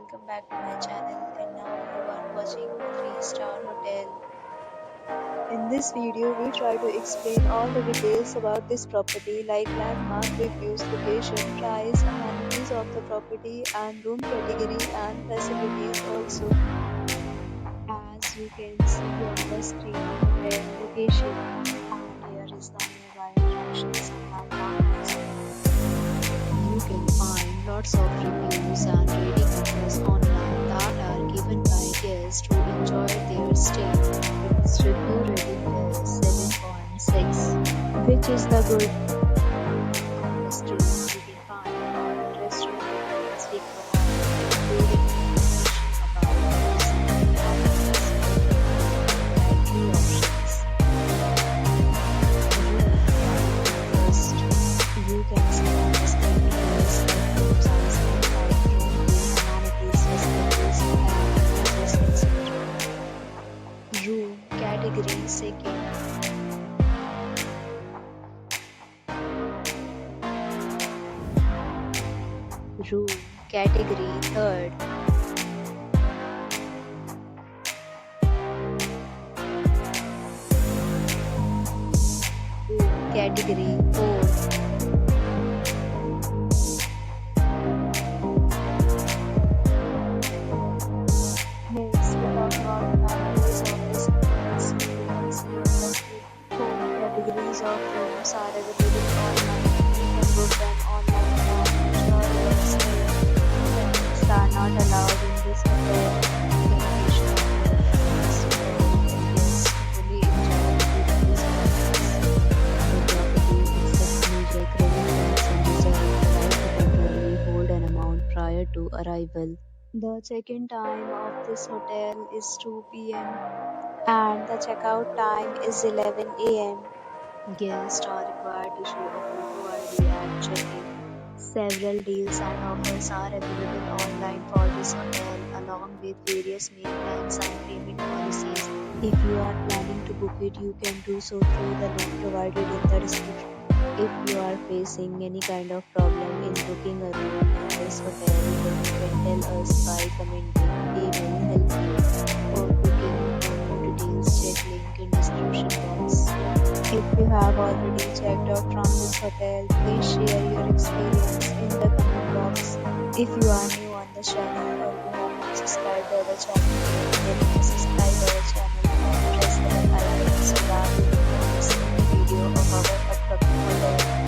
welcome back to my channel, and now you are watching a 3-star hotel. In this video, we try to explain all the details about this property like landmark, reviews, location, price, amenities of the property and room category and facilities also. As you can see on the screen, hotel location and here is the nearby attractions and landmarks. You can find lots of reviews and rating numbers online that are given by guests who enjoy their stay. Its review rating is 7.6, which is the good. On the street, you can find all restaurant reviews we provide free information about the city and free options. First, you can see on the screen details like room size, type, room view, amenities, facilities, and adjustment center. Room category second. Room category third. Room category fourth. Next, we talk about the categories of this hotel. You can see on the screen, 4 categories of rooms are available online. You can book them online and enjoy your stay. Pets are not allowed in this hotel. The location of the hotel is superb and guests fully enjoy this experience. The property accepts major credit cards and reserves the right to temporarily hold an amount prior to arrival. The check-in time of this hotel is 2 p.m. and the checkout time is 11 a.m. Guests are required to show a photo ID at check-in. Several deals and offers are available online for this hotel, along with various meal plans and payment policies. If you are planning to book it, you can do so through the link provided in the description. If you are facing any kind of problem in booking a room in this hotel, then you can tell us by commenting. We will help you. For booking or more details, check link in description box. If you have already checked out from this hotel, please share your experience in the comment box. If you are new on the channel or you have not subscribed to our channel, then subscribe our channel and press the bell icon so that you don't miss any video of our upcoming hotel.